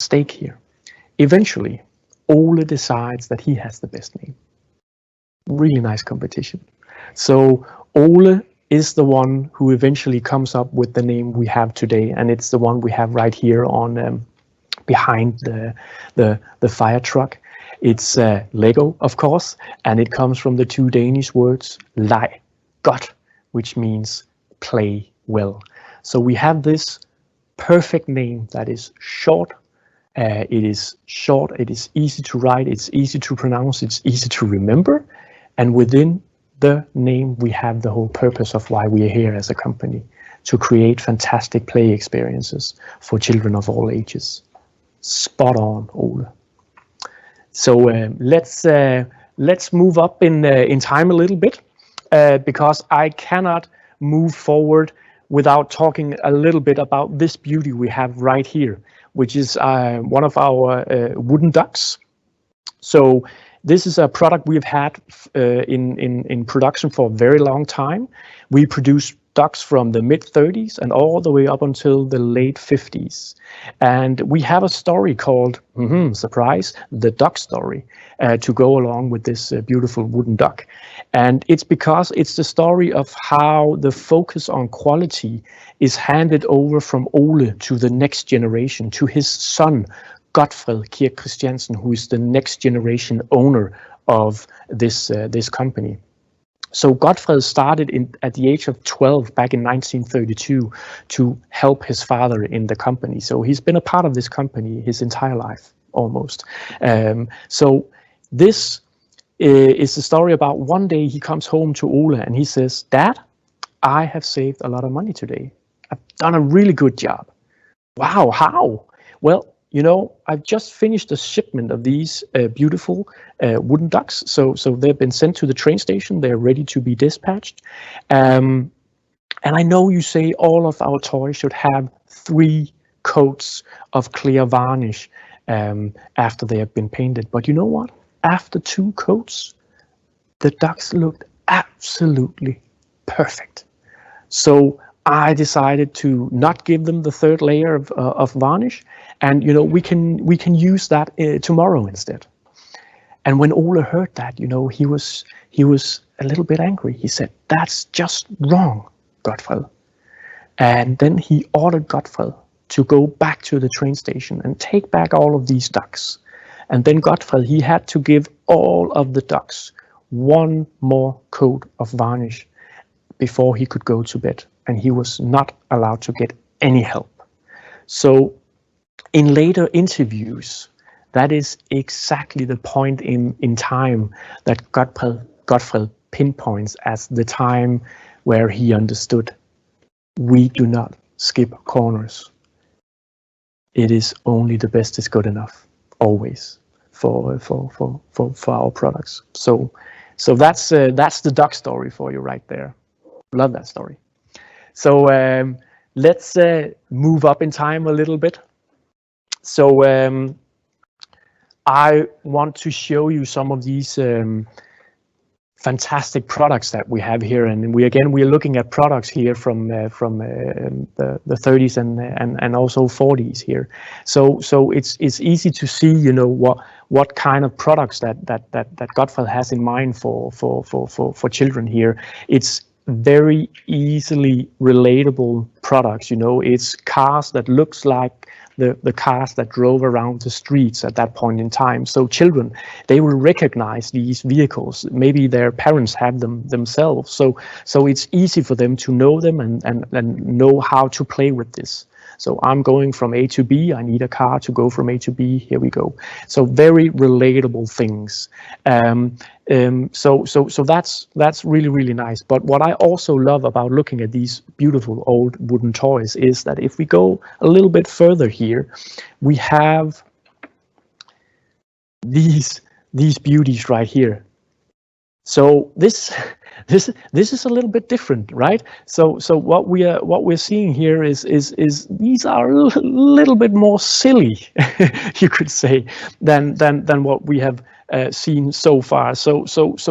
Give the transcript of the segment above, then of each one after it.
stake here. Eventually, Ole decides that he has the best name. Really nice competition. So Ole is the one who eventually comes up with the name we have today, and it's the one we have right here on behind the fire truck. It's Lego, of course, and it comes from the two Danish words leg godt, which means play well. So we have this perfect name that is short. It is short, it is easy to write, it's easy to pronounce, it's easy to remember. And within the name, we have the whole purpose of why we are here as a company, to create fantastic play experiences for children of all ages. Spot on, Ole. So let's move up in time a little bit, because I cannot move forward without talking a little bit about this beauty we have right here, which is one of our wooden ducks. So this is a product we've had in production for a very long time. We produce ducks from the mid-30s and all the way up until the late 50s. And we have a story called, surprise, the duck story, to go along with this beautiful wooden duck. And it's because it's the story of how the focus on quality is handed over from Ole to the next generation, to his son, Ole Kirk Kristiansen, who is the next generation owner of this company. So Godfred started at the age of 12 back in 1932 to help his father in the company. So he's been a part of this company his entire life, almost. So this is the story about one day he comes home to Ole and he says, "Dad, I have saved a lot of money today. I've done a really good job." "Wow, how?" "Well, you know, I've just finished a shipment of these beautiful wooden ducks. So they've been sent to the train station. They're ready to be dispatched. And I know you say all of our toys should have 3 coats of clear varnish after they have been painted. But you know what? After 2 coats, the ducks looked absolutely perfect. So I decided to not give them the 3rd layer of varnish, and you know, we can use that tomorrow instead." And when Ole heard that, you know, he was a little bit angry. He said, "That's just wrong, Godfred." And then he ordered Godfred to go back to the train station and take back all of these ducks. And then Godfred, he had to give all of the ducks 1 more coat of varnish before he could go to bed. And he was not allowed to get any help. So in later interviews, that is exactly the point in time that Godfred pinpoints as the time where he understood, we do not skip corners. It is only the best is good enough, always, for our products. So that's the duck story for you right there. Love that story. So let's move up in time a little bit. So I want to show you some of these fantastic products that we have here, and we're looking at products here from the 30s and also 40s here. So it's easy to see, you know, what kind of products that Godfred has in mind for children here. It's very easily relatable products, you know. It's cars that looks like the cars that drove around the streets at that point in time. So children, they will recognize these vehicles. Maybe their parents have them themselves. So it's easy for them to know them and know how to play with this. So I'm going from A to B. I need a car to go from A to B. Here we go. So very relatable things. So that's really, really nice. But what I also love about looking at these beautiful old wooden toys is that if we go a little bit further here, we have these beauties right here. So this is a little bit different, right? So what we're seeing here is these are a little bit more silly, you could say, than what we have seen so far. So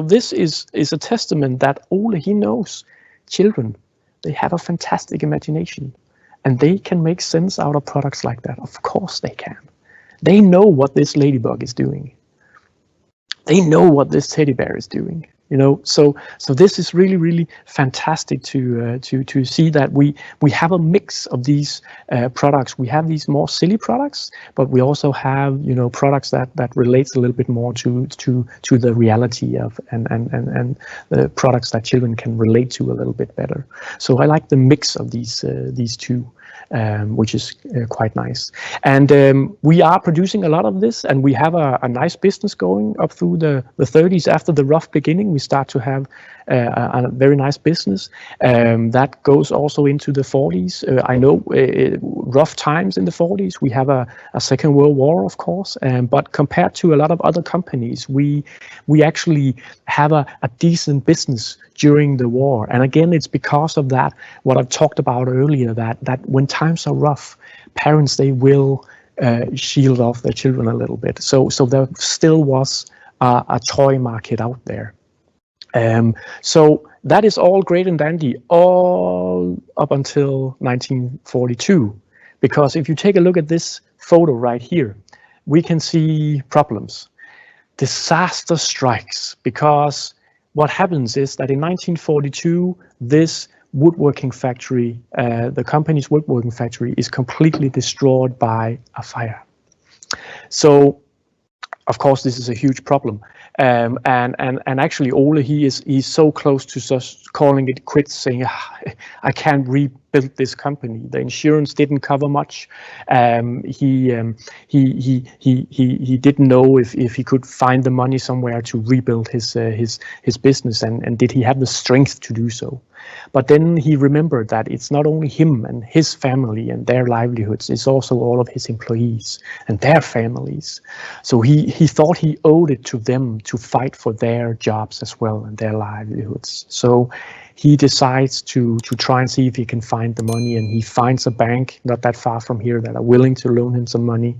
this is a testament that Ole, he knows children, they have a fantastic imagination, and they can make sense out of products like that. Of course they can. They know what this ladybug is doing. They know what this teddy bear is doing. So this is really, really fantastic to see that we have a mix of these products. We have these more silly products, but we also have products that relates a little bit more to the reality of and the products that children can relate to a little bit better. So I like the mix of these two. Which is quite nice. And we are producing a lot of this, and we have a nice business going up through the 30s. After the rough beginning, we start to have a very nice business that goes also into the 40s. I know rough times in the 40s. We have a Second World War, of course, but compared to a lot of other companies, we actually have a decent business during the war. And again, it's because of that, what I've talked about earlier, that when times are rough, parents, they will shield off their children a little bit. So there still was a toy market out there. So that is all great and dandy, all up until 1942. Because if you take a look at this photo right here, we can see problems. Disaster strikes, because what happens is that in 1942, this woodworking factory, the company's woodworking factory, is completely destroyed by a fire. So, of course, this is a huge problem. And actually, Ole, he's so close to just calling it quits, saying, I can't rebuild this company. The insurance didn't cover much. He didn't know if he could find the money somewhere to rebuild his business, and did he have the strength to do so. But then he remembered that it's not only him and his family and their livelihoods, it's also all of his employees and their families. So he thought he owed it to them to fight for their jobs as well and their livelihoods. So he decides to try and see if he can find the money, and he finds a bank not that far from here that are willing to loan him some money,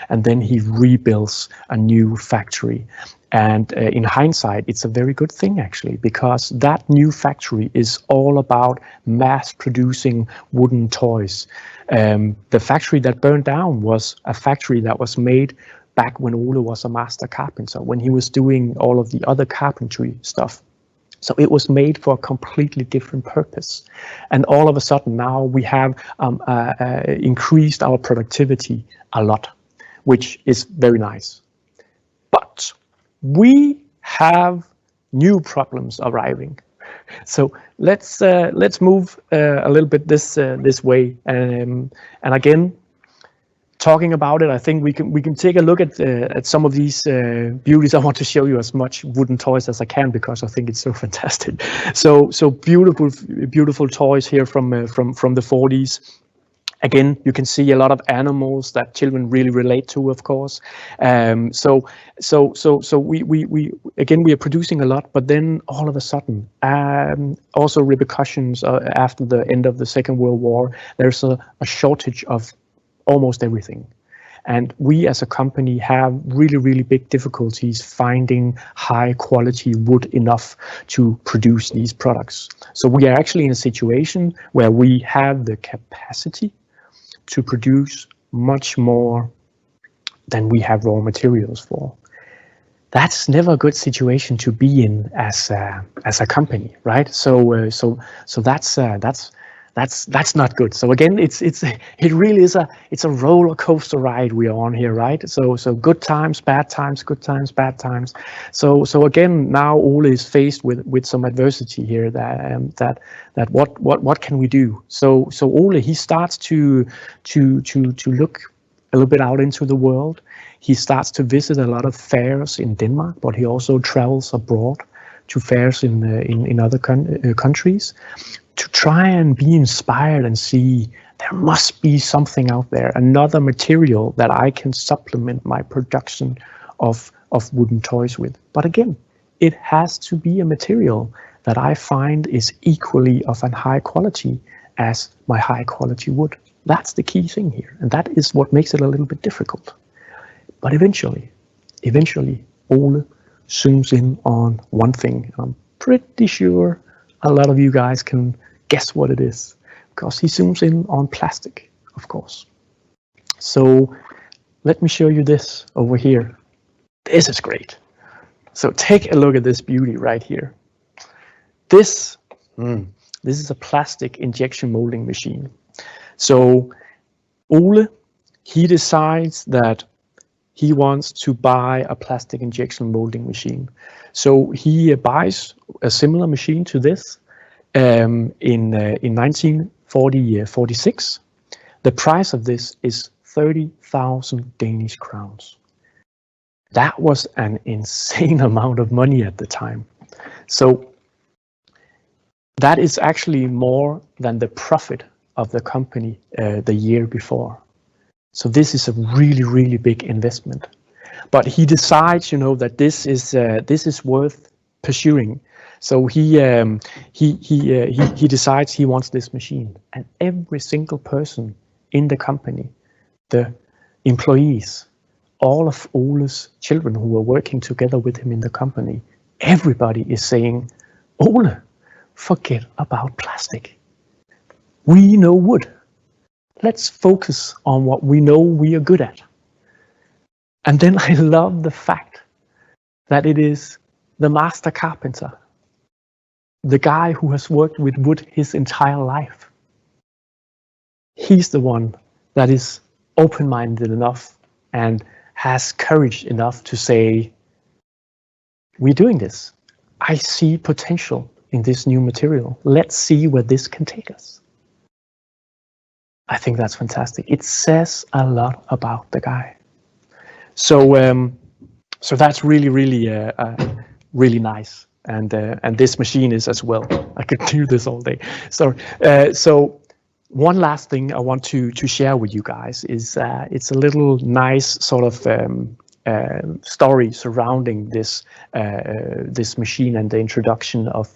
and then he rebuilds a new factory. And in hindsight, it's a very good thing, actually, because that new factory is all about mass producing wooden toys. The factory that burned down was a factory that was made back when Ole was a master carpenter, when he was doing all of the other carpentry stuff. So it was made for a completely different purpose. And all of a sudden now we have increased our productivity a lot, which is very nice. But we have new problems arriving. So let's move a little bit this way. And again, talking about it, I think we can take a look at some of these beauties. I want to show you as much wooden toys as I can because I think it's so fantastic. So beautiful toys here from the 40s. Again, you can see a lot of animals that children really relate to, of course. So we are producing a lot, but then all of a sudden, also repercussions after the end of the Second World War, there's a shortage of almost everything. And we as a company have really, really big difficulties finding high quality wood enough to produce these products. So we are actually in a situation where we have the capacity to produce much more than we have raw materials for. That's never a good situation to be in as a company, right? So that's not good. So again, it really is a roller coaster ride we are on here, right? So good times, bad times, good times, bad times. So again, now Ole is faced with some adversity here. That what can we do? So Ole, he starts to look a little bit out into the world. He starts to visit a lot of fairs in Denmark, but he also travels abroad to fairs in other countries, to try and be inspired and see there must be something out there, another material that I can supplement my production of wooden toys with. But again, it has to be a material that I find is equally of a high quality as my high quality wood. That's the key thing here, and that is what makes it a little bit difficult. But eventually, Ole zooms in on one thing. I'm pretty sure a lot of you guys can guess what it is, because he zooms in on plastic, of course. So let me show you this over here. This is great. So take a look at this beauty right here. This is a plastic injection molding machine. So Ole, he decides that he wants to buy a plastic injection molding machine. So he buys a similar machine to this in 1946. The price of this is 30,000 Danish crowns. That was an insane amount of money at the time. So that is actually more than the profit of the company the year before. So this is a really, really big investment. But he decides, that this is worth pursuing. So he decides he wants this machine, and every single person in the company, the employees, all of Ole's children who were working together with him in the company, everybody is saying, Ole, forget about plastic. We know wood. Let's focus on what we know we are good at. And then I love the fact that it is the master carpenter, the guy who has worked with wood his entire life. He's the one that is open-minded enough and has courage enough to say, we're doing this. I see potential in this new material. Let's see where this can take us. I think that's fantastic. It says a lot about the guy. So that's really, really, really nice. And this machine is as well. I could do this all day. So one last thing I want to share with you guys is it's a little nice sort of story surrounding this machine and the introduction of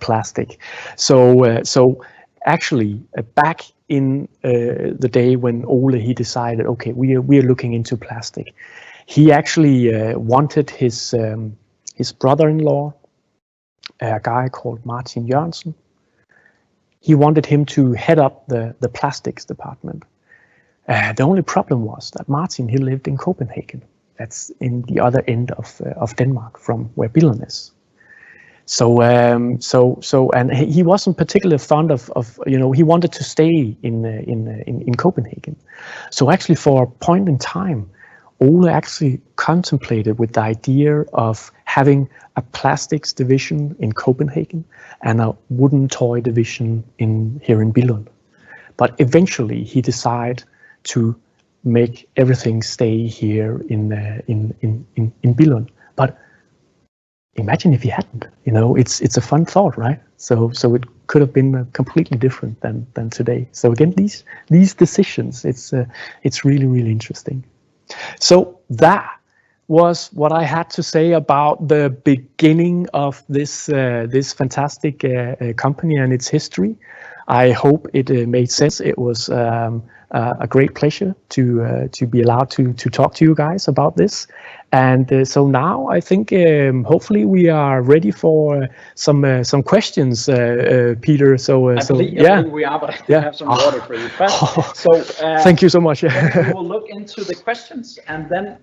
plastic. So actually, back in the day when Ole he decided, okay, we are looking into plastic, he actually wanted his brother-in-law, a guy called Martin Jørgensen. He wanted him to head up the plastics department. The only problem was that Martin, he lived in Copenhagen. That's in the other end of Denmark from where Billund is. So and he wasn't particularly fond of he wanted to stay in Copenhagen. So actually, for a point in time, Ole actually contemplated with the idea of having a plastics division in Copenhagen and a wooden toy division here in Billund. But eventually, he decided to make everything stay here in Billund. But imagine if he hadn't. It's a fun thought, right? So it could have been completely different than today. So again, these decisions, it's really, really interesting. So that was what I had to say about the beginning of this fantastic company and its history. I hope it made sense. It was a great pleasure to be allowed to talk to you guys about this. And so now I think hopefully we are ready for some questions, Peter. I believe we are, but I have some water for you first. So thank you so much. We will look into the questions, and then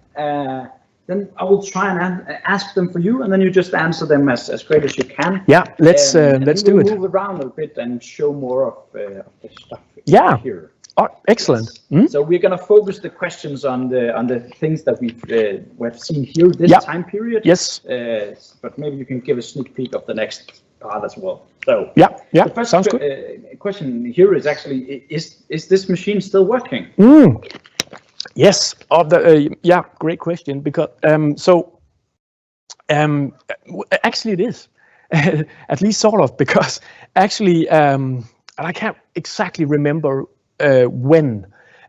I will try and ask them for you, and then you just answer them as great as you can. Yeah, let's do it. Move around a bit and show more of the stuff here. Oh, excellent. So we're going to focus the questions on the things that we've seen here this time period. Yes. But maybe you can give a sneak peek of the next part as well. So the first sounds good. Question here is actually is this machine still working? Yes. Great question. Because actually it is, at least sort of, because actually I can't exactly remember when,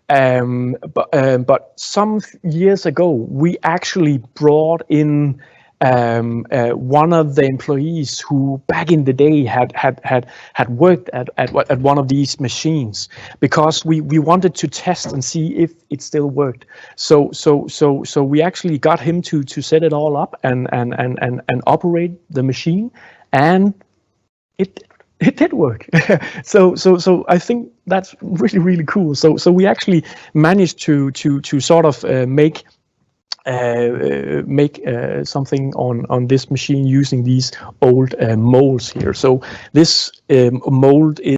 but some years ago we actually brought in one of the employees who back in the day had worked at one of these machines, because we wanted to test and see if it still worked. So we actually got him to set it all up and operate the machine, and it It did work. So I think that's really, really cool. So we actually managed to sort of make something on this machine using these old molds here. So this mold is